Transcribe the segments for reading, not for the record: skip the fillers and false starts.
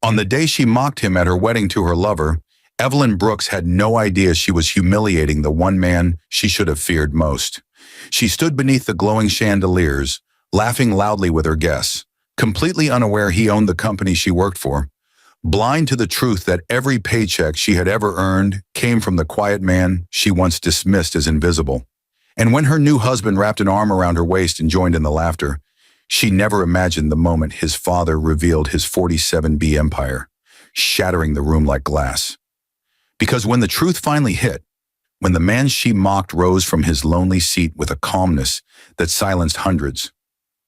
On the day she mocked him at her wedding to her lover, Evelyn Brooks had no idea she was humiliating the one man she should have feared most. She stood beneath the glowing chandeliers, laughing loudly with her guests, completely unaware he owned the company she worked for, blind to the truth that every paycheck she had ever earned came from the quiet man she once dismissed as invisible. And when her new husband wrapped an arm around her waist and joined in the laughter, she never imagined the moment his father revealed his 47B empire, shattering the room like glass. Because when the truth finally hit, when the man she mocked rose from his lonely seat with a calmness that silenced hundreds,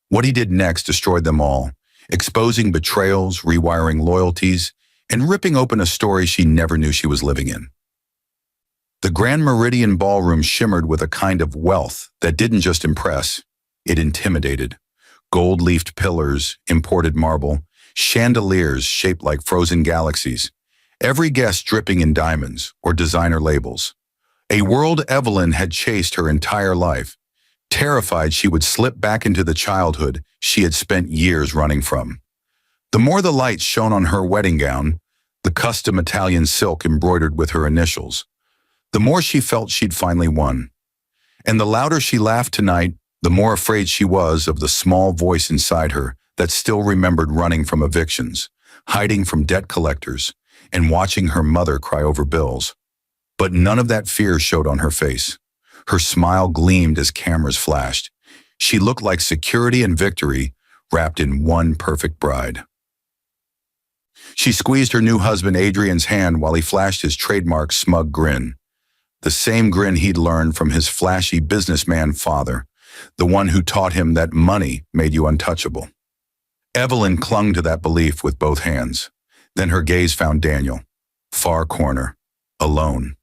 what he did next destroyed them all, exposing betrayals, rewiring loyalties, and ripping open a story she never knew she was living in. The Grand Meridian Ballroom shimmered with a kind of wealth that didn't just impress, it intimidated. Gold-leafed pillars, imported marble, chandeliers shaped like frozen galaxies, every guest dripping in diamonds or designer labels. A world Evelyn had chased her entire life, terrified she would slip back into the childhood she had spent years running from. The more the lights shone on her wedding gown, the custom Italian silk embroidered with her initials, the more she felt she'd finally won. And the louder she laughed tonight, the more afraid she was of the small voice inside her that still remembered running from evictions, hiding from debt collectors, and watching her mother cry over bills. But none of that fear showed on her face. Her smile gleamed as cameras flashed. She looked like security and victory wrapped in one perfect bride. She squeezed her new husband Adrian's hand while he flashed his trademark smug grin. The same grin he'd learned from his flashy businessman father, the one who taught him that money made you untouchable. Evelyn clung to that belief with both hands. Then her gaze found Daniel, far corner, alone,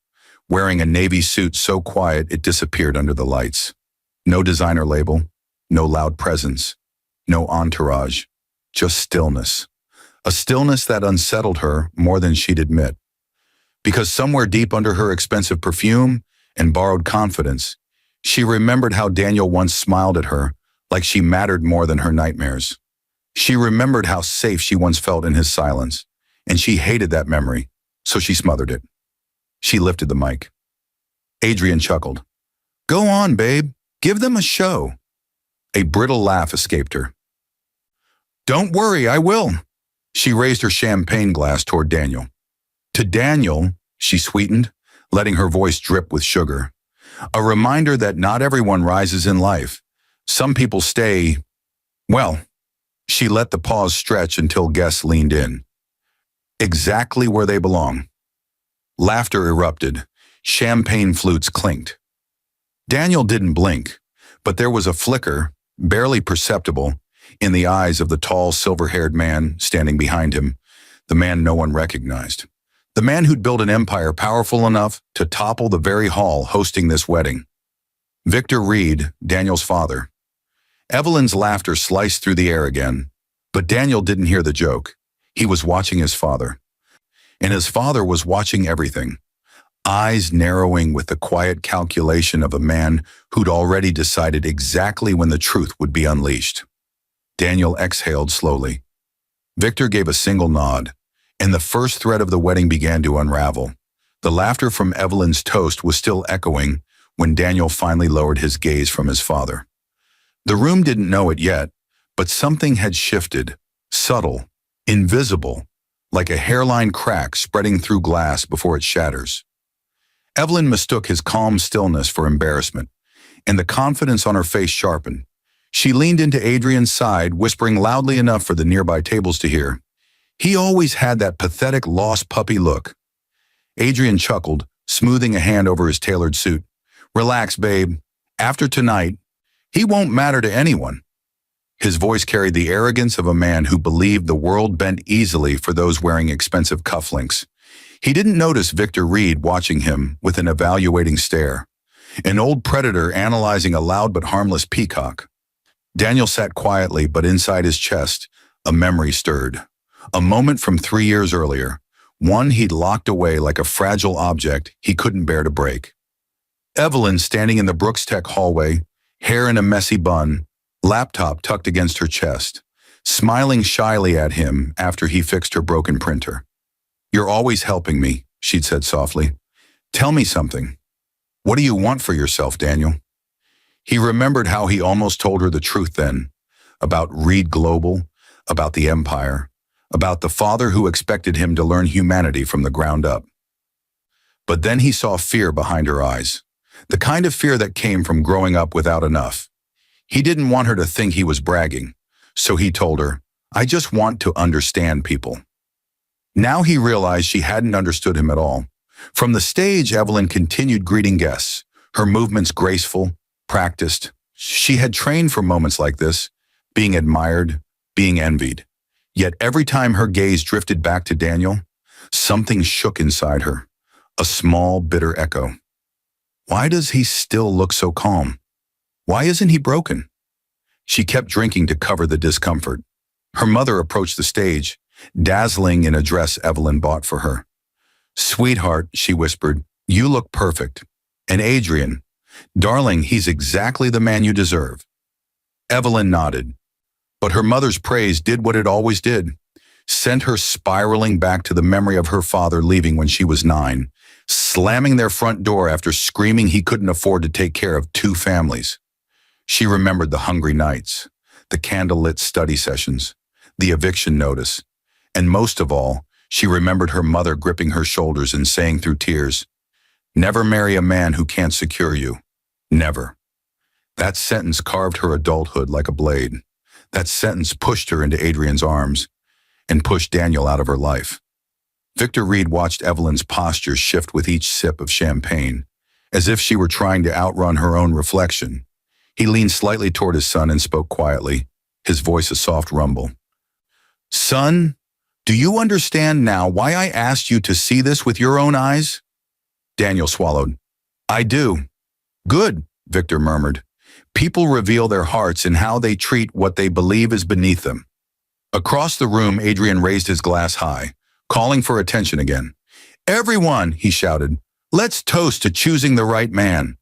wearing a navy suit so quiet it disappeared under the lights. No designer label, no loud presence, no entourage, just stillness. A stillness that unsettled her more than she'd admit. Because somewhere deep under her expensive perfume and borrowed confidence, she remembered how Daniel once smiled at her like she mattered more than her nightmares. She remembered how safe she once felt in his silence, and she hated that memory, so she smothered it. She lifted the mic. Adrian chuckled. "Go on, babe. Give them a show." A brittle laugh escaped her. "Don't worry, I will." She raised her champagne glass toward Daniel. To Daniel, she sweetened, letting her voice drip with sugar. A reminder that not everyone rises in life. Some people stay, well, she let the pause stretch until guests leaned in. Exactly where they belong. Laughter erupted. Champagne flutes clinked. Daniel didn't blink, but there was a flicker, barely perceptible, in the eyes of the tall, silver-haired man standing behind him, the man no one recognized. The man who'd built an empire powerful enough to topple the very hall hosting this wedding. Victor Reed, Daniel's father. Evelyn's laughter sliced through the air again, but Daniel didn't hear the joke. He was watching his father. And his father was watching everything, eyes narrowing with the quiet calculation of a man who'd already decided exactly when the truth would be unleashed. Daniel exhaled slowly. Victor gave a single nod, and the first thread of the wedding began to unravel. The laughter from Evelyn's toast was still echoing when Daniel finally lowered his gaze from his father. The room didn't know it yet, but something had shifted, subtle, invisible, like a hairline crack spreading through glass before it shatters. Evelyn mistook his calm stillness for embarrassment, and the confidence on her face sharpened. She leaned into Adrian's side, whispering loudly enough for the nearby tables to hear. He always had that pathetic lost puppy look. Adrian chuckled, smoothing a hand over his tailored suit. "Relax, babe. After tonight, he won't matter to anyone." His voice carried the arrogance of a man who believed the world bent easily for those wearing expensive cufflinks. He didn't notice Victor Reed watching him with an evaluating stare, an old predator analyzing a loud but harmless peacock. Daniel sat quietly, but inside his chest, a memory stirred. A moment from 3 years earlier, one he'd locked away like a fragile object he couldn't bear to break. Evelyn, standing in the Brooks Tech hallway, hair in a messy bun, laptop tucked against her chest, smiling shyly at him after he fixed her broken printer. "You're always helping me," she'd said softly. "Tell me something. What do you want for yourself, Daniel?" He remembered how he almost told her the truth then, about Reed Global, about the empire, about the father who expected him to learn humanity from the ground up. But then he saw fear behind her eyes, the kind of fear that came from growing up without enough. He didn't want her to think he was bragging, so he told her, "I just want to understand people." Now he realized she hadn't understood him at all. From the stage, Evelyn continued greeting guests, her movements graceful, practiced. She had trained for moments like this, being admired, being envied. Yet every time her gaze drifted back to Daniel, something shook inside her, a small, bitter echo. Why does he still look so calm? Why isn't he broken? She kept drinking to cover the discomfort. Her mother approached the stage, dazzling in a dress Evelyn bought for her. "Sweetheart," she whispered, "you look perfect." And Adrian, "Darling, he's exactly the man you deserve." Evelyn nodded, but her mother's praise did what it always did, sent her spiraling back to the memory of her father leaving when she was 9, slamming their front door after screaming he couldn't afford to take care of 2 families. She remembered the hungry nights, the candlelit study sessions, the eviction notice, and most of all, she remembered her mother gripping her shoulders and saying through tears, "Never marry a man who can't secure you. Never." That sentence carved her adulthood like a blade. That sentence pushed her into Adrian's arms and pushed Daniel out of her life. Victor Reed watched Evelyn's posture shift with each sip of champagne, as if she were trying to outrun her own reflection. He leaned slightly toward his son and spoke quietly, his voice a soft rumble. "Son, do you understand now why I asked you to see this with your own eyes?" Daniel swallowed. "I do." "Good," Victor murmured. "People reveal their hearts in how they treat what they believe is beneath them." Across the room, Adrian raised his glass high, calling for attention again. "Everyone," he shouted, "let's toast to choosing the right man."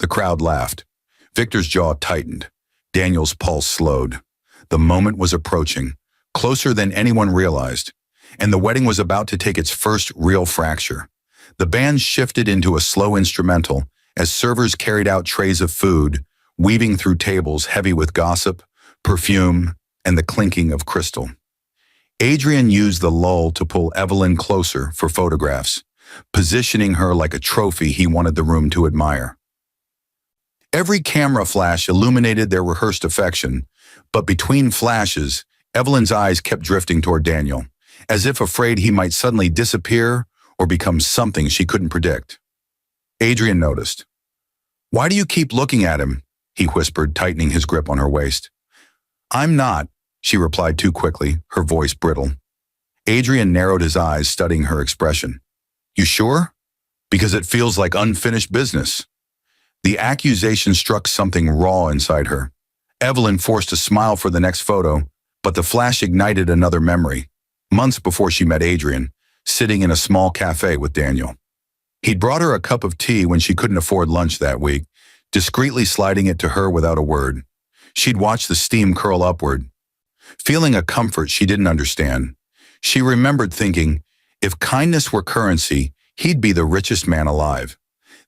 The crowd laughed. Victor's jaw tightened. Daniel's pulse slowed. The moment was approaching, closer than anyone realized, and the wedding was about to take its first real fracture. The band shifted into a slow instrumental as servers carried out trays of food, weaving through tables heavy with gossip, perfume, and the clinking of crystal. Adrian used the lull to pull Evelyn closer for photographs, positioning her like a trophy he wanted the room to admire. Every camera flash illuminated their rehearsed affection, but between flashes, Evelyn's eyes kept drifting toward Daniel, as if afraid he might suddenly disappear or become something she couldn't predict. Adrian noticed. "Why do you keep looking at him?" he whispered, tightening his grip on her waist. "I'm not," she replied too quickly, her voice brittle. Adrian narrowed his eyes, studying her expression. "You sure? Because it feels like unfinished business." The accusation struck something raw inside her. Evelyn forced a smile for the next photo, but the flash ignited another memory. Months before she met Adrian, sitting in a small cafe with Daniel. He'd brought her a cup of tea when she couldn't afford lunch that week, discreetly sliding it to her without a word. She'd watched the steam curl upward, feeling a comfort she didn't understand. She remembered thinking, if kindness were currency, he'd be the richest man alive.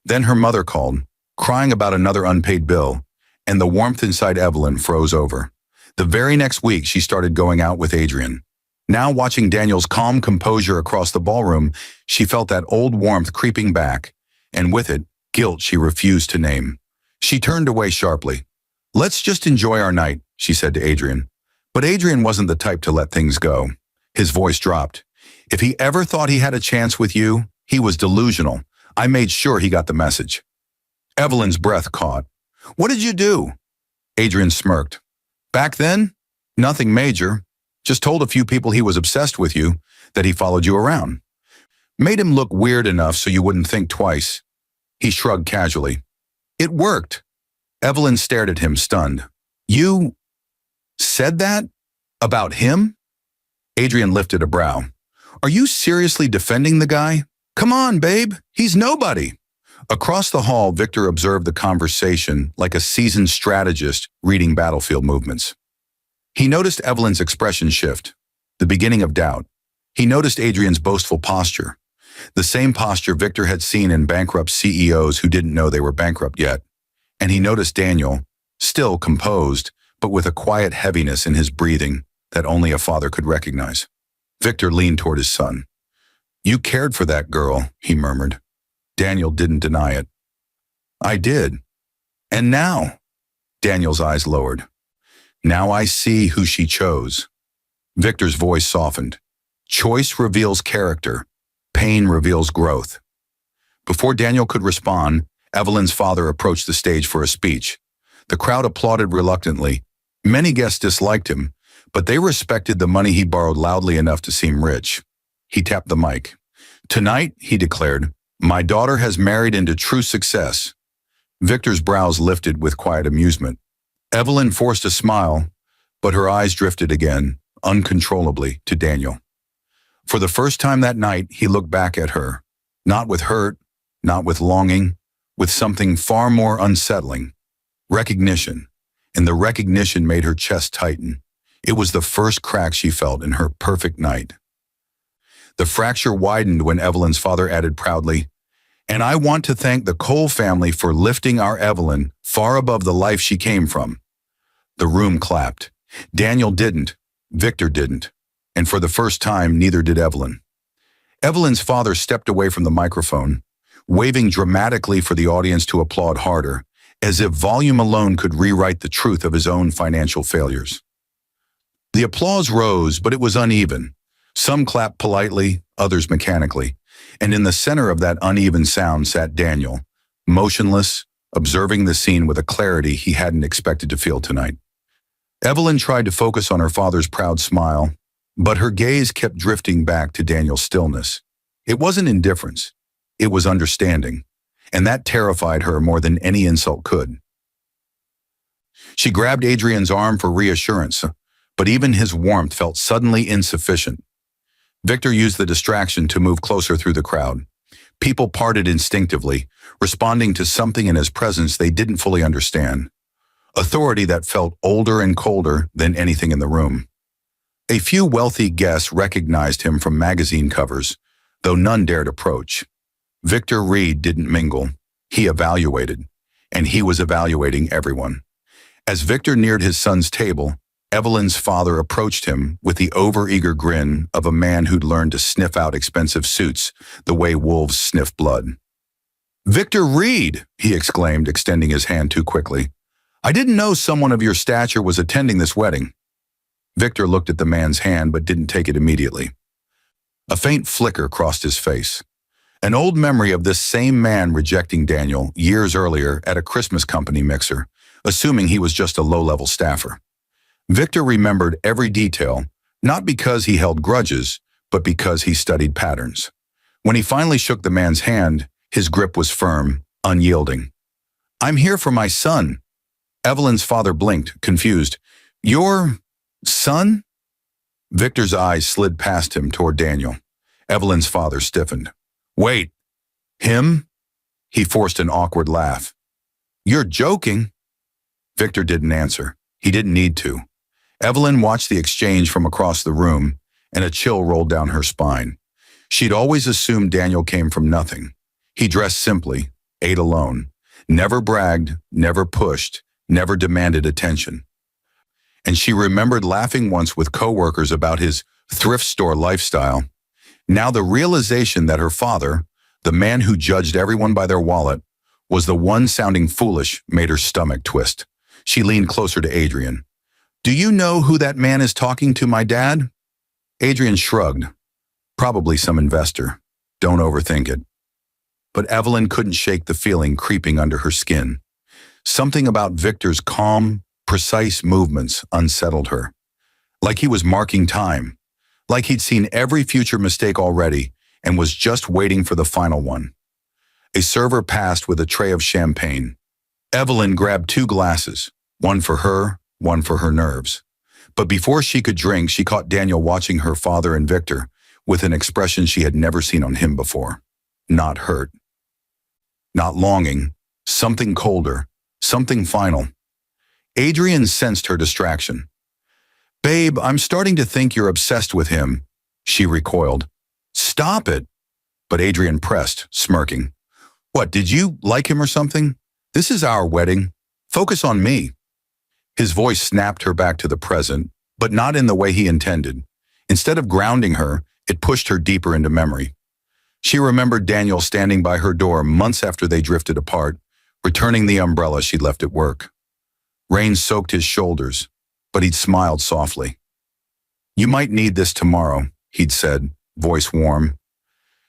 Then her mother called, crying about another unpaid bill, and the warmth inside Evelyn froze over. The very next week, she started going out with Adrian. Now watching Daniel's calm composure across the ballroom, she felt that old warmth creeping back, and with it, guilt she refused to name. She turned away sharply. "Let's just enjoy our night," she said to Adrian. But Adrian wasn't the type to let things go. His voice dropped. "If he ever thought he had a chance with you, he was delusional. I made sure he got the message." Evelyn's breath caught. "What did you do?" Adrian smirked. "Back then, nothing major. Just told a few people he was obsessed with you, that he followed you around. Made him look weird enough so you wouldn't think twice." He shrugged casually. "It worked." Evelyn stared at him, stunned. "You said that? About him?" Adrian lifted a brow. "Are you seriously defending the guy? Come on, babe. He's nobody." Across the hall, Victor observed the conversation like a seasoned strategist reading battlefield movements. He noticed Evelyn's expression shift, the beginning of doubt. He noticed Adrian's boastful posture, the same posture Victor had seen in bankrupt CEOs who didn't know they were bankrupt yet. And he noticed Daniel, still composed, but with a quiet heaviness in his breathing that only a father could recognize. Victor leaned toward his son. "You cared for that girl," he murmured. Daniel didn't deny it. "I did. And now?" Daniel's eyes lowered. "Now I see who she chose." Victor's voice softened. "Choice reveals character. Pain reveals growth." Before Daniel could respond, Evelyn's father approached the stage for a speech. The crowd applauded reluctantly. Many guests disliked him, but they respected the money he borrowed loudly enough to seem rich. He tapped the mic. "Tonight," he declared, "my daughter has married into true success." Victor's brows lifted with quiet amusement. Evelyn forced a smile, but her eyes drifted again, uncontrollably, to Daniel. For the first time that night, he looked back at her, not with hurt, not with longing, with something far more unsettling. Recognition. And the recognition made her chest tighten. It was the first crack she felt in her perfect night. The fracture widened when Evelyn's father added proudly, "And I want to thank the Cole family for lifting our Evelyn far above the life she came from." The room clapped. Daniel didn't. Victor didn't. And for the first time, neither did Evelyn. Evelyn's father stepped away from the microphone, waving dramatically for the audience to applaud harder, as if volume alone could rewrite the truth of his own financial failures. The applause rose, but it was uneven. Some clapped politely, others mechanically, and in the center of that uneven sound sat Daniel, motionless, observing the scene with a clarity he hadn't expected to feel tonight. Evelyn tried to focus on her father's proud smile, but her gaze kept drifting back to Daniel's stillness. It wasn't indifference, it was understanding, and that terrified her more than any insult could. She grabbed Adrian's arm for reassurance, but even his warmth felt suddenly insufficient. Victor used the distraction to move closer through the crowd. People parted instinctively, responding to something in his presence they didn't fully understand. Authority that felt older and colder than anything in the room. A few wealthy guests recognized him from magazine covers, though none dared approach. Victor Reed didn't mingle. He evaluated, and he was evaluating everyone. As Victor neared his son's table, Evelyn's father approached him with the overeager grin of a man who'd learned to sniff out expensive suits the way wolves sniff blood. "Victor Reed!" he exclaimed, extending his hand too quickly. "I didn't know someone of your stature was attending this wedding." Victor looked at the man's hand but didn't take it immediately. A faint flicker crossed his face. An old memory of this same man rejecting Daniel years earlier at a Christmas company mixer, assuming he was just a low-level staffer. Victor remembered every detail, not because he held grudges, but because he studied patterns. When he finally shook the man's hand, his grip was firm, unyielding. "I'm here for my son." Evelyn's father blinked, confused. "Your son?" Victor's eyes slid past him toward Daniel. Evelyn's father stiffened. "Wait, him?" He forced an awkward laugh. "You're joking." Victor didn't answer. He didn't need to. Evelyn watched the exchange from across the room, and a chill rolled down her spine. She'd always assumed Daniel came from nothing. He dressed simply, ate alone, never bragged, never pushed, never demanded attention. And she remembered laughing once with coworkers about his thrift store lifestyle. Now the realization that her father, the man who judged everyone by their wallet, was the one sounding foolish made her stomach twist. She leaned closer to Adrian. "Do you know who that man is talking to my dad?" Adrian shrugged. "Probably some investor. Don't overthink it." But Evelyn couldn't shake the feeling creeping under her skin. Something about Victor's calm, precise movements unsettled her. Like he was marking time. Like he'd seen every future mistake already and was just waiting for the final one. A server passed with a tray of champagne. Evelyn grabbed 2 glasses, one for her, one for her nerves. But before she could drink, she caught Daniel watching her father and Victor with an expression she had never seen on him before. Not hurt. Not longing. Something colder. Something final. Adrian sensed her distraction. Babe, I'm starting to think you're obsessed with him. She recoiled. Stop it. But Adrian pressed, smirking. What, did you like him or something? This is our wedding. Focus on me. His voice snapped her back to the present, but not in the way he intended. Instead of grounding her, it pushed her deeper into memory. She remembered Daniel standing by her door months after they drifted apart, returning the umbrella she'd left at work. Rain soaked his shoulders, but he'd smiled softly. You might need this tomorrow, he'd said, voice warm.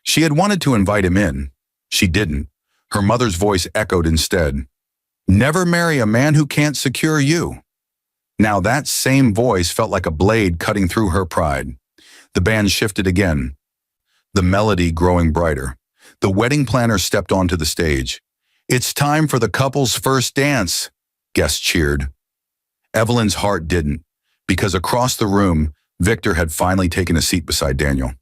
She had wanted to invite him in. She didn't. Her mother's voice echoed instead. Never marry a man who can't secure you. Now that same voice felt like a blade cutting through her pride. The band shifted again, the melody growing brighter. The wedding planner stepped onto the stage. It's time for the couple's first dance, guests cheered. Evelyn's heart didn't, because across the room, Victor had finally taken a seat beside Daniel.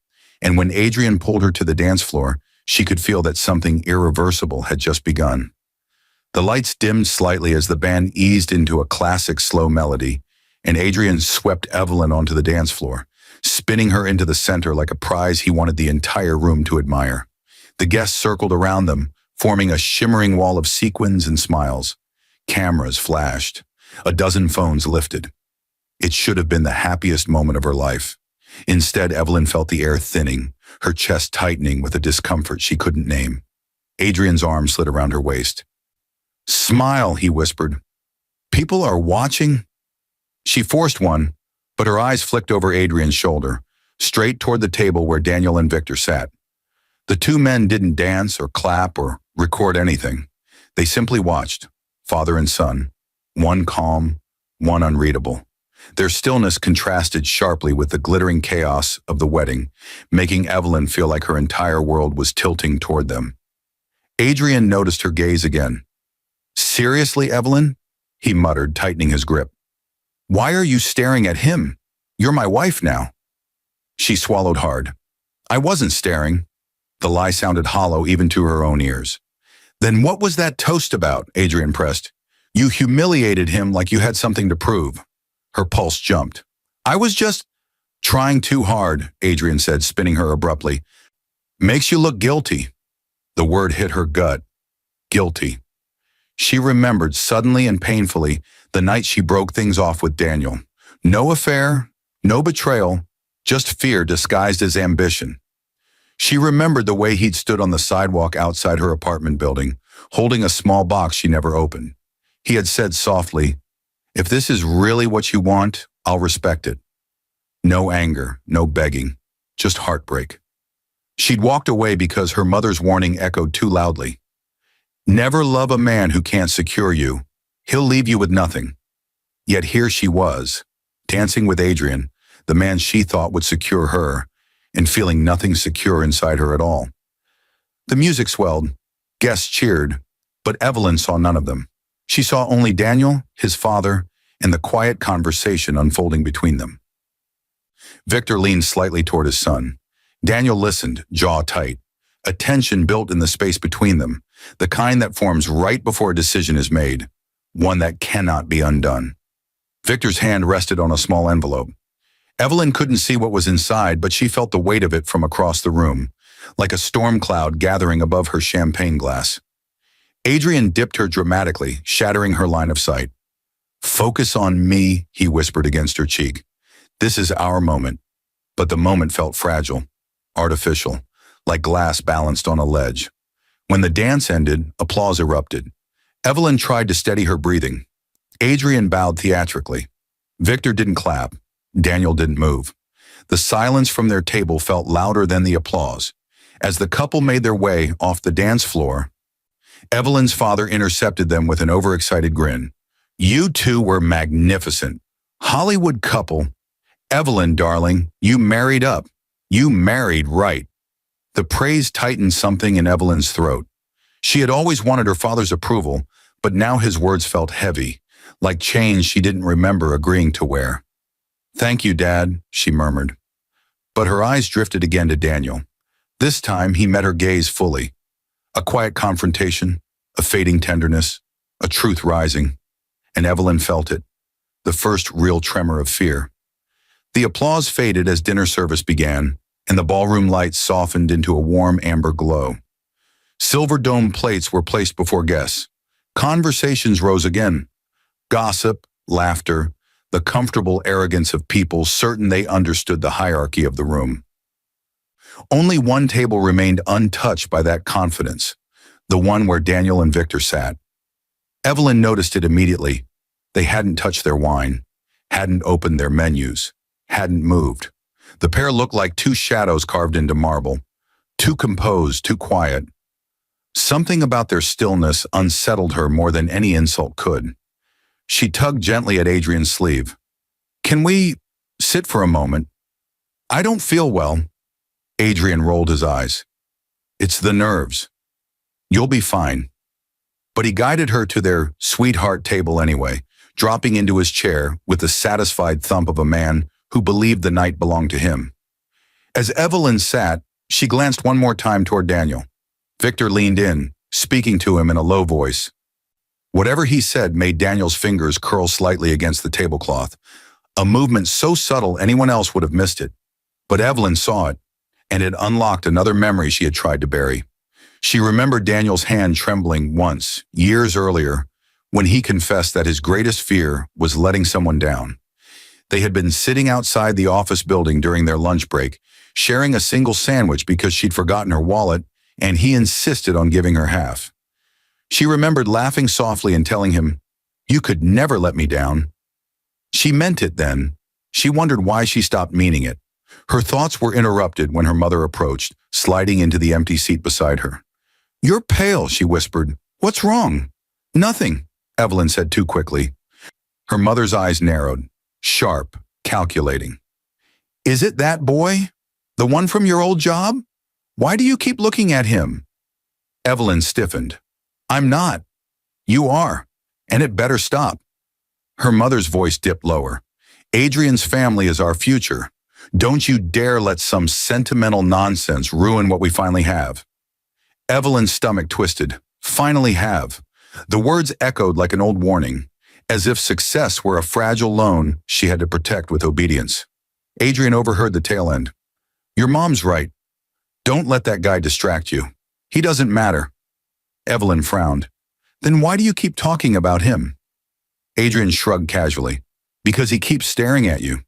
And when Adrian pulled her to the dance floor, she could feel that something irreversible had just begun. The lights dimmed slightly as the band eased into a classic slow melody, and Adrian swept Evelyn onto the dance floor, spinning her into the center like a prize he wanted the entire room to admire. The guests circled around them, forming a shimmering wall of sequins and smiles. Cameras flashed. A dozen phones lifted. It should have been the happiest moment of her life. Instead, Evelyn felt the air thinning, her chest tightening with a discomfort she couldn't name. Adrian's arm slid around her waist. Smile, he whispered. People are watching? She forced one, but her eyes flicked over Adrian's shoulder, straight toward the table where Daniel and Victor sat. The two men didn't dance or clap or record anything. They simply watched, father and son, one calm, one unreadable. Their stillness contrasted sharply with the glittering chaos of the wedding, making Evelyn feel like her entire world was tilting toward them. Adrian noticed her gaze again. Seriously, Evelyn? He muttered, tightening his grip. Why are you staring at him? You're my wife now. She swallowed hard. I wasn't staring. The lie sounded hollow even to her own ears. Then what was that toast about? Adrian pressed. You humiliated him like you had something to prove. Her pulse jumped. I was just trying too hard, Adrian said, spinning her abruptly. Makes you look guilty. The word hit her gut. Guilty. She remembered suddenly and painfully the night she broke things off with Daniel. No affair, no betrayal, just fear disguised as ambition. She remembered the way he'd stood on the sidewalk outside her apartment building, holding a small box she never opened. He had said softly, if this is really what you want, I'll respect it. No anger, no begging, just heartbreak. She'd walked away because her mother's warning echoed too loudly. Never love a man who can't secure you. He'll leave you with nothing. Yet here she was, dancing with Adrian, the man she thought would secure her, and feeling nothing secure inside her at all. The music swelled, guests cheered, but Evelyn saw none of them. She saw only Daniel, his father, and the quiet conversation unfolding between them. Victor leaned slightly toward his son. Daniel listened, jaw tight. A tension built in the space between them, the kind that forms right before a decision is made, one that cannot be undone. Victor's hand rested on a small envelope. Evelyn couldn't see what was inside, but she felt the weight of it from across the room, like a storm cloud gathering above her champagne glass. Adrian dipped her dramatically, shattering her line of sight. Focus on me, he whispered against her cheek. This is our moment. But the moment felt fragile, artificial, like glass balanced on a ledge. When the dance ended, applause erupted. Evelyn tried to steady her breathing. Adrian bowed theatrically. Victor didn't clap. Daniel didn't move. The silence from their table felt louder than the applause. As the couple made their way off the dance floor, Evelyn's father intercepted them with an overexcited grin. You two were magnificent. Hollywood couple. Evelyn, darling, you married up. You married right. The praise tightened something in Evelyn's throat. She had always wanted her father's approval, but now his words felt heavy, like chains she didn't remember agreeing to wear. Thank you, Dad, she murmured. But her eyes drifted again to Daniel. This time he met her gaze fully. A quiet confrontation, a fading tenderness, a truth rising. And Evelyn felt it, the first real tremor of fear. The applause faded as dinner service began, and the ballroom lights softened into a warm amber glow. Silver dome plates were placed before guests. Conversations rose again. Gossip, laughter, the comfortable arrogance of people certain they understood the hierarchy of the room. Only one table remained untouched by that confidence, the one where Daniel and Victor sat. Evelyn noticed it immediately. They hadn't touched their wine, hadn't opened their menus, hadn't moved. The pair looked like two shadows carved into marble, too composed, too quiet. Something about their stillness unsettled her more than any insult could. She tugged gently at Adrian's sleeve. "Can we sit for a moment? I don't feel well." Adrian rolled his eyes. "It's the nerves. You'll be fine." But he guided her to their sweetheart table anyway, dropping into his chair with the satisfied thump of a man who believed the night belonged to him. As Evelyn sat, she glanced one more time toward Daniel. Victor leaned in, speaking to him in a low voice. Whatever he said made Daniel's fingers curl slightly against the tablecloth, a movement so subtle anyone else would have missed it. But Evelyn saw it, and it unlocked another memory she had tried to bury. She remembered Daniel's hand trembling once, years earlier, when he confessed that his greatest fear was letting someone down. They had been sitting outside the office building during their lunch break, sharing a single sandwich because she'd forgotten her wallet, and he insisted on giving her half. She remembered laughing softly and telling him, "You could never let me down." She meant it then. She wondered why she stopped meaning it. Her thoughts were interrupted when her mother approached, sliding into the empty seat beside her. "You're pale," she whispered. "What's wrong?" "Nothing," Evelyn said too quickly. Her mother's eyes narrowed, sharp, calculating. "Is it that boy? The one from your old job? Why do you keep looking at him?" Evelyn stiffened. "I'm not. You are, and it better stop." Her mother's voice dipped lower. "Adrian's family is our future. Don't you dare let some sentimental nonsense ruin what we finally have." Evelyn's stomach twisted. Finally have. The words echoed like an old warning, as if success were a fragile loan she had to protect with obedience. Adrian overheard the tail end. "Your mom's right. Don't let that guy distract you. He doesn't matter." Evelyn frowned. "Then why do you keep talking about him?" Adrian shrugged casually. "Because he keeps staring at you."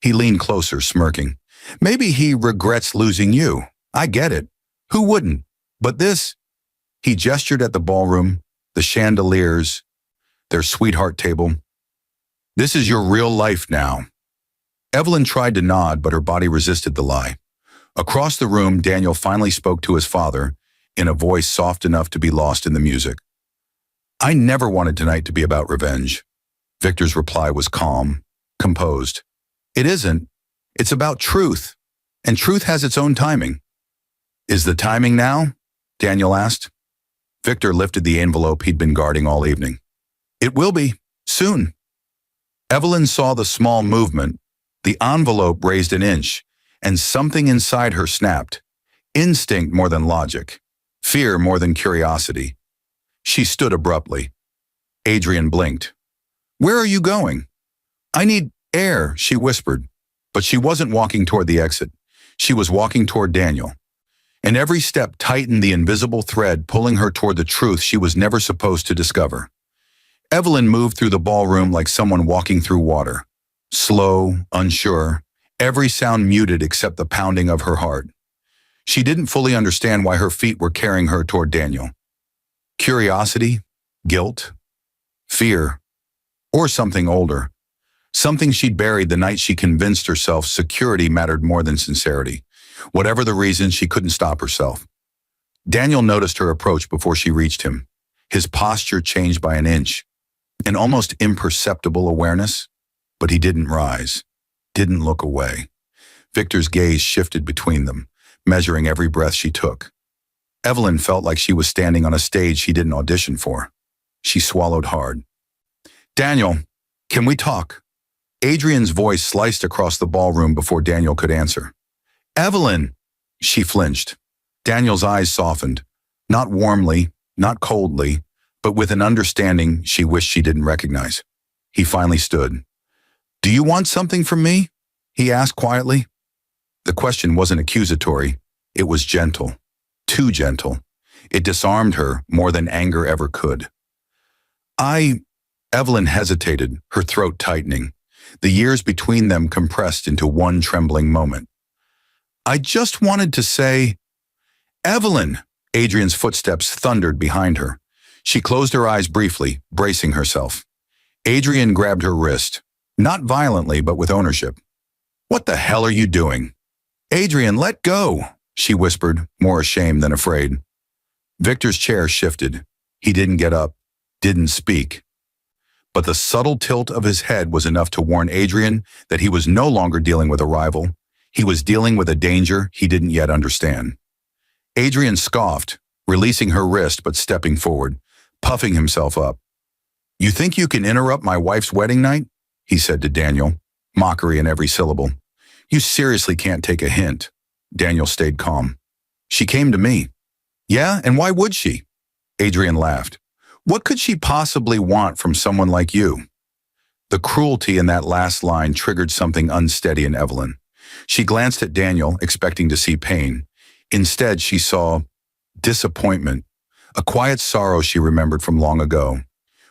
He leaned closer, smirking. "Maybe he regrets losing you. I get it. Who wouldn't? But this..." He gestured at the ballroom, the chandeliers, their sweetheart table. "This is your real life now." Evelyn tried to nod, but her body resisted the lie. Across the room, Daniel finally spoke to his father in a voice soft enough to be lost in the music. "I never wanted tonight to be about revenge." Victor's reply was calm, composed. "It isn't. It's about truth, and truth has its own timing." "Is the timing now?" Daniel asked. Victor lifted the envelope he'd been guarding all evening. "It will be, soon." Evelyn saw the small movement. The envelope raised an inch, and something inside her snapped. Instinct more than logic. Fear more than curiosity. She stood abruptly. Adrian blinked. "Where are you going?" "I need air," she whispered. But she wasn't walking toward the exit. She was walking toward Daniel. And every step tightened the invisible thread pulling her toward the truth she was never supposed to discover. Evelyn moved through the ballroom like someone walking through water. Slow, unsure, every sound muted except the pounding of her heart. She didn't fully understand why her feet were carrying her toward Daniel. Curiosity, guilt, fear, or something older. Something she'd buried the night she convinced herself security mattered more than sincerity. Whatever the reason, she couldn't stop herself. Daniel noticed her approach before she reached him. His posture changed by an inch, an almost imperceptible awareness, but he didn't rise, didn't look away. Victor's gaze shifted between them, measuring every breath she took. Evelyn felt like she was standing on a stage she didn't audition for. She swallowed hard. "Daniel, can we talk?" Adrian's voice sliced across the ballroom before Daniel could answer. "Evelyn!" She flinched. Daniel's eyes softened, not warmly, not coldly, but with an understanding she wished she didn't recognize. He finally stood. "Do you want something from me?" he asked quietly. The question wasn't accusatory. It was gentle. Too gentle. It disarmed her more than anger ever could. Evelyn hesitated, her throat tightening. The years between them compressed into one trembling moment. I just wanted to say, Evelyn! Adrian's footsteps thundered behind her. She closed her eyes briefly, bracing herself. Adrian grabbed her wrist, not violently but with ownership. What the hell are you doing? Adrian, let go, she whispered, more ashamed than afraid. Victor's chair shifted. He didn't get up, didn't speak. But the subtle tilt of his head was enough to warn Adrian that he was no longer dealing with a rival. He was dealing with a danger he didn't yet understand. Adrian scoffed, releasing her wrist but stepping forward, puffing himself up. You think you can interrupt my wife's wedding night? He said to Daniel, mockery in every syllable. You seriously can't take a hint. Daniel stayed calm. She came to me. Yeah, and why would she? Adrian laughed. What could she possibly want from someone like you? The cruelty in that last line triggered something unsteady in Evelyn. She glanced at Daniel, expecting to see pain. Instead, she saw disappointment, a quiet sorrow she remembered from long ago,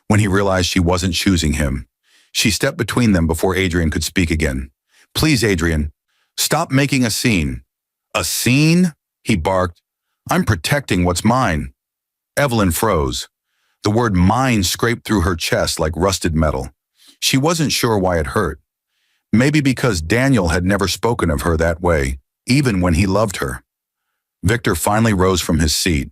when he realized she wasn't choosing him. She stepped between them before Adrian could speak again. Please, Adrian, stop making a scene. A scene? He barked. I'm protecting what's mine. Evelyn froze. The word mine scraped through her chest like rusted metal. She wasn't sure why it hurt. Maybe because Daniel had never spoken of her that way, even when he loved her. Victor finally rose from his seat.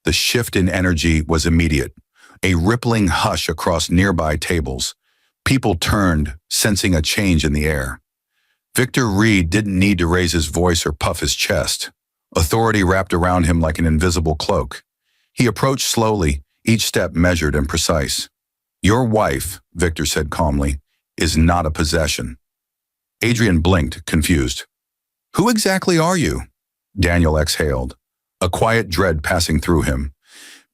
The shift in energy was immediate, a rippling hush across nearby tables. People turned, sensing a change in the air. Victor Reed didn't need to raise his voice or puff his chest. Authority wrapped around him like an invisible cloak. He approached slowly, each step measured and precise. Your wife, Victor said calmly, is not a possession. Adrian blinked, confused. Who exactly are you? Daniel exhaled, a quiet dread passing through him,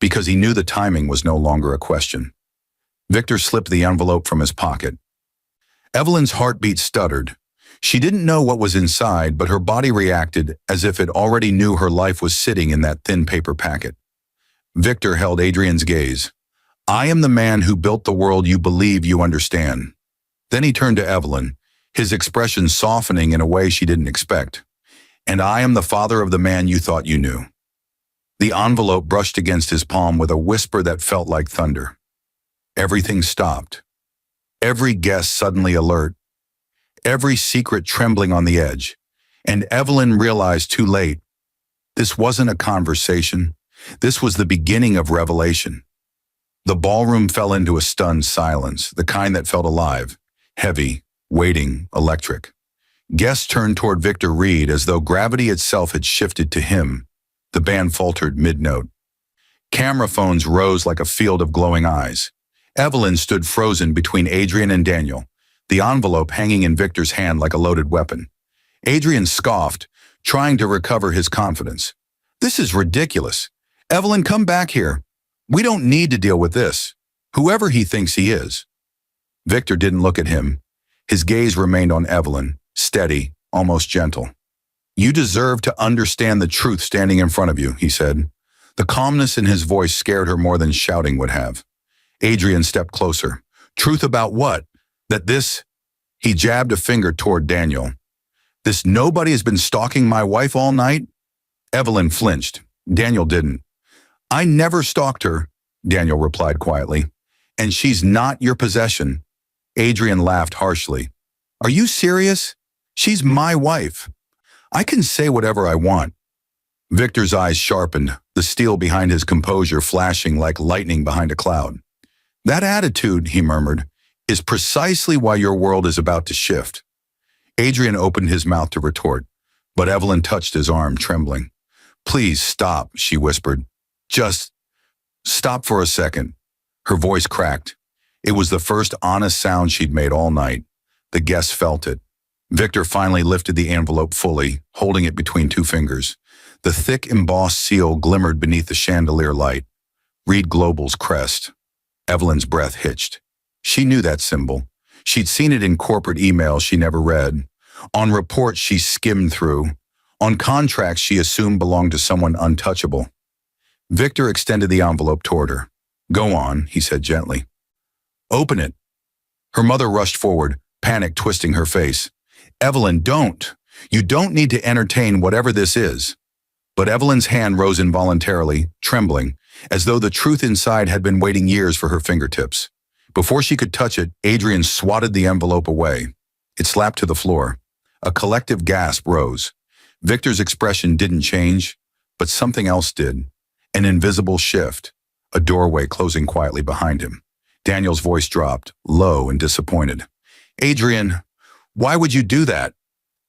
because he knew the timing was no longer a question. Victor slipped the envelope from his pocket. Evelyn's heartbeat stuttered. She didn't know what was inside, but her body reacted as if it already knew her life was sitting in that thin paper packet. Victor held Adrian's gaze. I am the man who built the world you believe you understand. Then he turned to Evelyn, his expression softening in a way she didn't expect. And I am the father of the man you thought you knew. The envelope brushed against his palm with a whisper that felt like thunder. Everything stopped. Every guess suddenly alert. Every secret trembling on the edge. And Evelyn realized too late. This wasn't a conversation. This was the beginning of revelation. The ballroom fell into a stunned silence, the kind that felt alive, heavy, waiting, electric. Guests turned toward Victor Reed as though gravity itself had shifted to him. The band faltered mid-note. Camera phones rose like a field of glowing eyes. Evelyn stood frozen between Adrian and Daniel, the envelope hanging in Victor's hand like a loaded weapon. Adrian scoffed, trying to recover his confidence. This is ridiculous. Evelyn, come back here. We don't need to deal with this. Whoever he thinks he is. Victor didn't look at him. His gaze remained on Evelyn, steady, almost gentle. You deserve to understand the truth standing in front of you, he said. The calmness in his voice scared her more than shouting would have. Adrian stepped closer. Truth about what? That this... He jabbed a finger toward Daniel. This nobody has been stalking my wife all night? Evelyn flinched. Daniel didn't. I never stalked her, Daniel replied quietly. And she's not your possession. Adrian laughed harshly. Are you serious? She's my wife. I can say whatever I want. Victor's eyes sharpened, the steel behind his composure flashing like lightning behind a cloud. That attitude, he murmured, is precisely why your world is about to shift. Adrian opened his mouth to retort, but Evelyn touched his arm, trembling. Please stop, she whispered. Just stop for a second. Her voice cracked. It was the first honest sound she'd made all night. The guests felt it. Victor finally lifted the envelope fully, holding it between two fingers. The thick, embossed seal glimmered beneath the chandelier light. Reed Global's crest. Evelyn's breath hitched. She knew that symbol. She'd seen it in corporate emails she never read. On reports she skimmed through. On contracts she assumed belonged to someone untouchable. Victor extended the envelope toward her. "Go on," he said gently. "Open it." Her mother rushed forward, panic twisting her face. "Evelyn, don't. You don't need to entertain whatever this is." But Evelyn's hand rose involuntarily, trembling, as though the truth inside had been waiting years for her fingertips. Before she could touch it, Adrian swatted the envelope away. It slapped to the floor. A collective gasp rose. Victor's expression didn't change, but something else did. An invisible shift, a doorway closing quietly behind him. Daniel's voice dropped, low and disappointed. "Adrian, why would you do that?"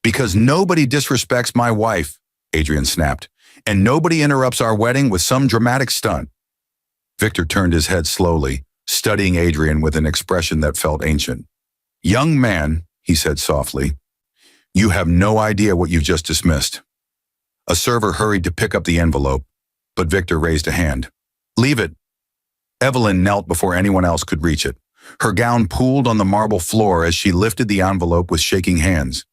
"Because nobody disrespects my wife," Adrian snapped, "and nobody interrupts our wedding with some dramatic stunt." Victor turned his head slowly, studying Adrian with an expression that felt ancient. "Young man," he said softly, "you have no idea what you've just dismissed." A server hurried to pick up the envelope, but Victor raised a hand. "Leave it." Evelyn knelt before anyone else could reach it. Her gown pooled on the marble floor as she lifted the envelope with shaking hands.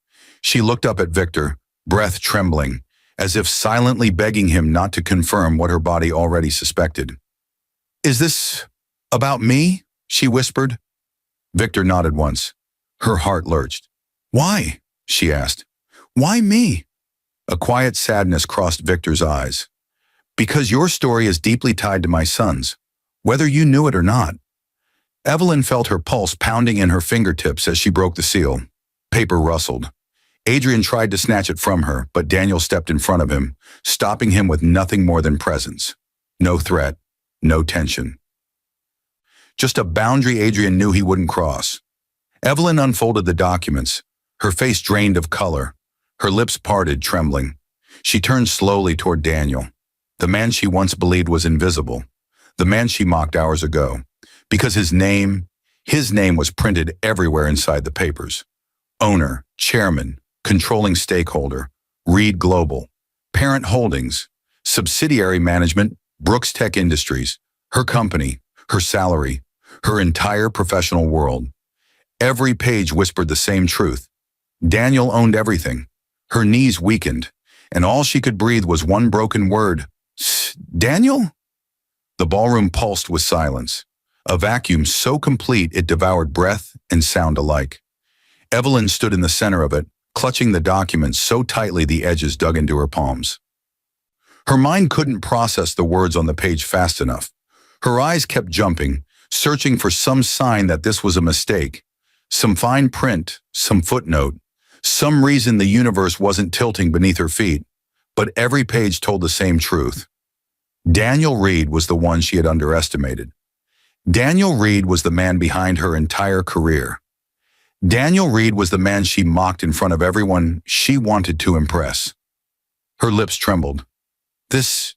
She looked up at Victor, breath trembling, as if silently begging him not to confirm what her body already suspected. "Is this about me?" she whispered. Victor nodded once. Her heart lurched. "Why?" she asked. "Why me?" A quiet sadness crossed Victor's eyes. "Because your story is deeply tied to my son's, whether you knew it or not." Evelyn felt her pulse pounding in her fingertips as she broke the seal. Paper rustled. Adrian tried to snatch it from her, but Daniel stepped in front of him, stopping him with nothing more than presence. No threat, no tension. Just a boundary Adrian knew he wouldn't cross. Evelyn unfolded the documents, her face drained of color, her lips parted, trembling. She turned slowly toward Daniel, the man she once believed was invisible, the man she mocked hours ago, because his name was printed everywhere inside the papers. Owner, chairman, controlling stakeholder, Reed Global, parent holdings, subsidiary management, Brooks Tech Industries, her company, her salary, her entire professional world. Every page whispered the same truth. Daniel owned everything. Her knees weakened, and all she could breathe was one broken word. "Daniel?" The ballroom pulsed with silence, a vacuum so complete it devoured breath and sound alike. Evelyn stood in the center of it, clutching the documents so tightly the edges dug into her palms. Her mind couldn't process the words on the page fast enough. Her eyes kept jumping, searching for some sign that this was a mistake, some fine print, some footnote, some reason the universe wasn't tilting beneath her feet. But every page told the same truth. Daniel Reed was the one she had underestimated. Daniel Reed was the man behind her entire career. Daniel Reed was the man she mocked in front of everyone she wanted to impress. Her lips trembled. "This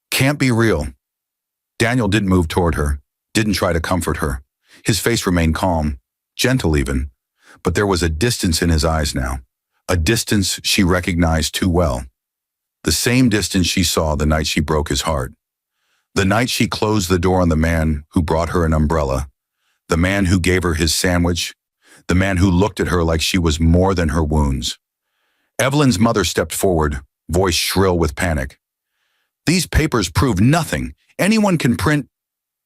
can't be real." Daniel didn't move toward her, didn't try to comfort her. His face remained calm, gentle even, but there was a distance in his eyes now, a distance she recognized too well. The same distance she saw the night she broke his heart. The night she closed the door on the man who brought her an umbrella, the man who gave her his sandwich, the man who looked at her like she was more than her wounds. Evelyn's mother stepped forward, voice shrill with panic. "These papers prove nothing. Anyone can print."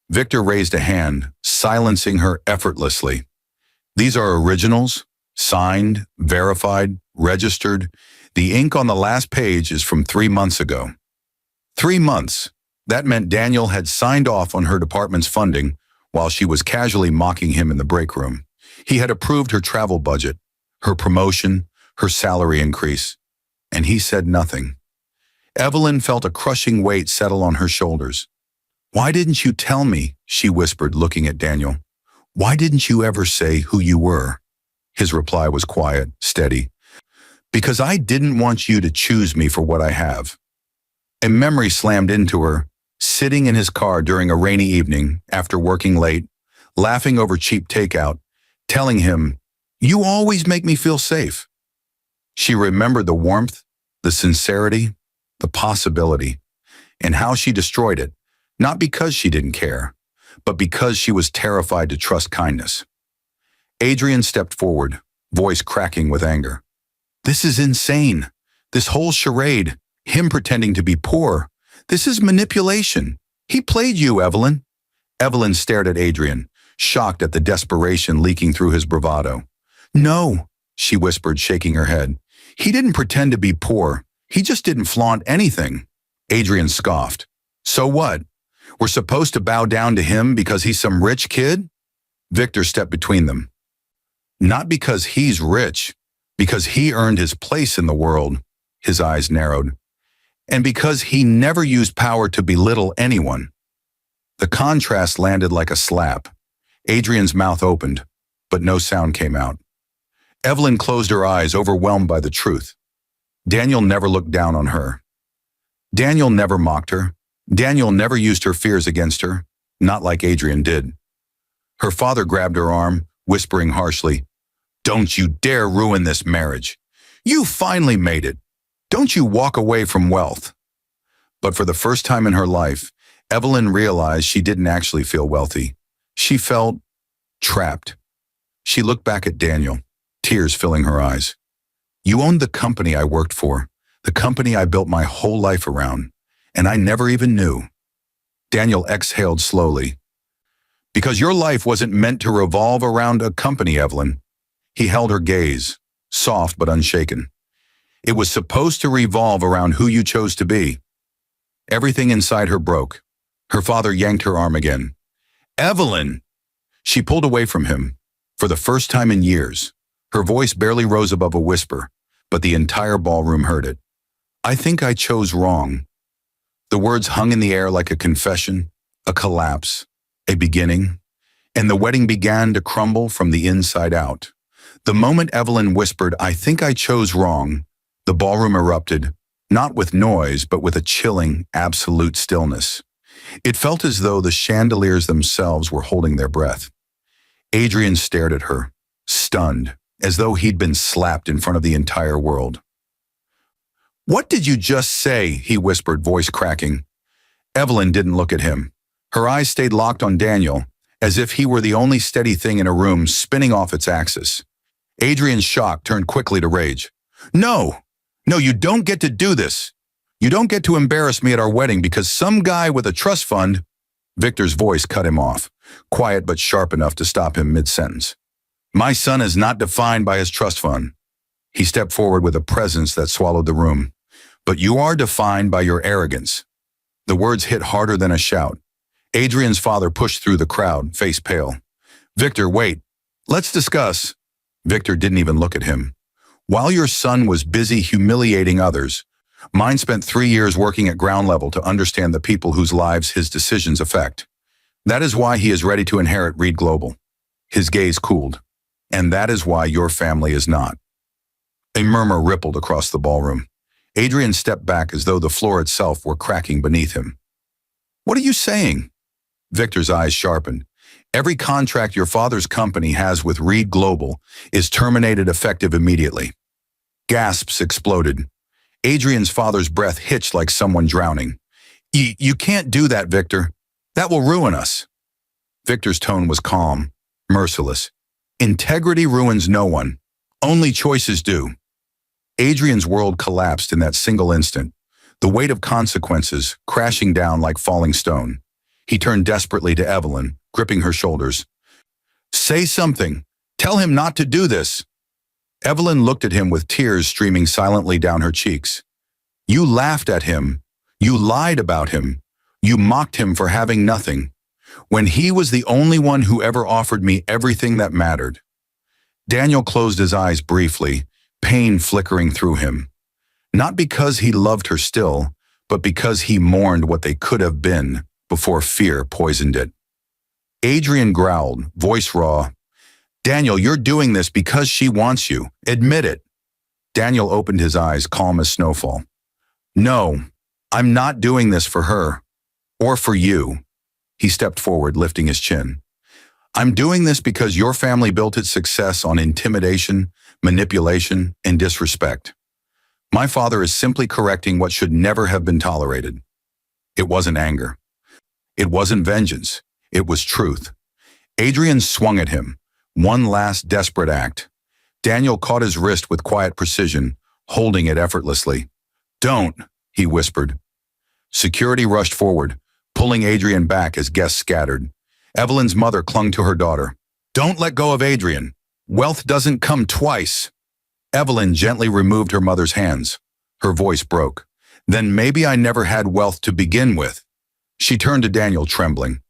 Victor raised a hand, silencing her effortlessly. "These are originals, signed, verified, registered. The ink on the last page is from 3 months ago." 3 months. That meant Daniel had signed off on her department's funding while she was casually mocking him in the break room. He had approved her travel budget, her promotion, her salary increase, and he said nothing. Evelyn felt a crushing weight settle on her shoulders. "Why didn't you tell me?" she whispered, looking at Daniel. "Why didn't you ever say who you were?" His reply was quiet, steady. "Because I didn't want you to choose me for what I have." A memory slammed into her, sitting in his car during a rainy evening after working late, laughing over cheap takeout, telling him, "You always make me feel safe." She remembered the warmth, the sincerity, the possibility, and how she destroyed it, not because she didn't care, but because she was terrified to trust kindness. Adrian stepped forward, voice cracking with anger. This is insane. This whole charade, him pretending to be poor, this is manipulation. He played you, Evelyn. Evelyn stared at Adrian, shocked at the desperation leaking through his bravado. No, she whispered, shaking her head. He didn't pretend to be poor. He just didn't flaunt anything. Adrian scoffed. So what? We're supposed to bow down to him because he's some rich kid? Victor stepped between them. Not because he's rich, because he earned his place in the world. His eyes narrowed. And because he never used power to belittle anyone. The contrast landed like a slap. Adrian's mouth opened, but no sound came out. Evelyn closed her eyes, overwhelmed by the truth. Daniel never looked down on her. Daniel never mocked her. Daniel never used her fears against her, not like Adrian did. Her father grabbed her arm, whispering harshly, "Don't you dare ruin this marriage. You finally made it. Don't you walk away from wealth." But for the first time in her life, Evelyn realized she didn't actually feel wealthy. She felt trapped. She looked back at Daniel, tears filling her eyes. "You owned the company I worked for, the company I built my whole life around, and I never even knew." Daniel exhaled slowly. "Because your life wasn't meant to revolve around a company, Evelyn." He held her gaze, soft but unshaken. "It was supposed to revolve around who you chose to be." Everything inside her broke. Her father yanked her arm again. "Evelyn!" She pulled away from him. For the first time in years, her voice barely rose above a whisper, but the entire ballroom heard it. "I think I chose wrong." The words hung in the air like a confession, a collapse, a beginning, and the wedding began to crumble from the inside out. The moment Evelyn whispered, "I think I chose wrong," the ballroom erupted, not with noise, but with a chilling, absolute stillness. It felt as though the chandeliers themselves were holding their breath. Adrian stared at her, stunned, as though he'd been slapped in front of the entire world. "What did you just say?" he whispered, voice cracking. Evelyn didn't look at him. Her eyes stayed locked on Daniel, as if he were the only steady thing in a room spinning off its axis. Adrian's shock turned quickly to rage. "No! No, you don't get to do this! You don't get to embarrass me at our wedding because some guy with a trust fund—" Victor's voice cut him off, quiet but sharp enough to stop him mid-sentence. "My son is not defined by his trust fund." He stepped forward with a presence that swallowed the room. "But you are defined by your arrogance." The words hit harder than a shout. Adrian's father pushed through the crowd, face pale. "Victor, wait. Let's discuss." Victor didn't even look at him. "While your son was busy humiliating others, mine spent 3 years working at ground level to understand the people whose lives his decisions affect. That is why he is ready to inherit Reed Global." His gaze cooled. "And that is why your family is not." A murmur rippled across the ballroom. Adrian stepped back as though the floor itself were cracking beneath him. "What are you saying?" Victor's eyes sharpened. "Every contract your father's company has with Reed Global is terminated effective immediately." Gasps exploded. Adrian's father's breath hitched like someone drowning. You can't do that, Victor. That will ruin us." Victor's tone was calm, merciless. "Integrity ruins no one. Only choices do." Adrian's world collapsed in that single instant, the weight of consequences crashing down like falling stone. He turned desperately to Evelyn, gripping her shoulders. "Say something. Tell him not to do this." Evelyn looked at him with tears streaming silently down her cheeks. "You laughed at him. You lied about him. You mocked him for having nothing, when he was the only one who ever offered me everything that mattered." Daniel closed his eyes briefly, pain flickering through him. Not because he loved her still, but because he mourned what they could have been before fear poisoned it. Adrian growled, voice raw. "Daniel, you're doing this because she wants you. Admit it." Daniel opened his eyes, calm as snowfall. "No, I'm not doing this for her. Or for you." He stepped forward, lifting his chin. "I'm doing this because your family built its success on intimidation, manipulation, and disrespect. My father is simply correcting what should never have been tolerated." It wasn't anger. It wasn't vengeance. It was truth. Adrian swung at him, one last desperate act. Daniel caught his wrist with quiet precision, holding it effortlessly. "Don't," he whispered. Security rushed forward, pulling Adrian back as guests scattered. Evelyn's mother clung to her daughter. "Don't let go of Adrian. Wealth doesn't come twice." Evelyn gently removed her mother's hands. Her voice broke. "Then maybe I never had wealth to begin with." She turned to Daniel, trembling.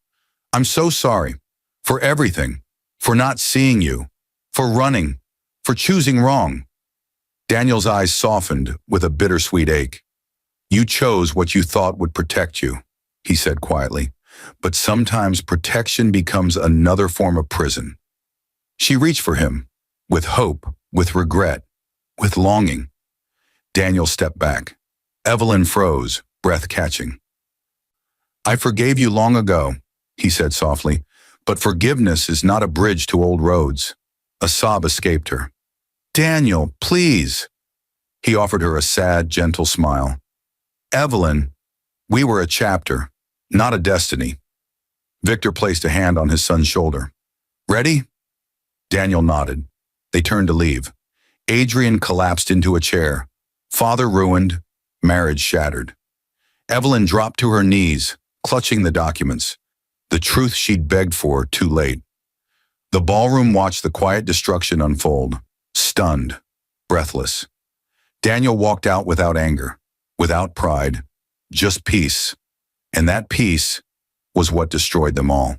"I'm so sorry. For everything. For not seeing you. For running. For choosing wrong." Daniel's eyes softened with a bittersweet ache. "You chose what you thought would protect you," he said quietly. "But sometimes protection becomes another form of prison." She reached for him, with hope, with regret, with longing. Daniel stepped back. Evelyn froze, breath catching. "I forgave you long ago," he said softly, "but forgiveness is not a bridge to old roads." A sob escaped her. "Daniel, please." He offered her a sad, gentle smile. "Evelyn, we were a chapter, not a destiny." Victor placed a hand on his son's shoulder. "Ready?" Daniel nodded. They turned to leave. Adrian collapsed into a chair. Father ruined, marriage shattered. Evelyn dropped to her knees, clutching the documents, the truth she'd begged for too late. The ballroom watched the quiet destruction unfold, stunned, breathless. Daniel walked out without anger, without pride, just peace. And that peace was what destroyed them all.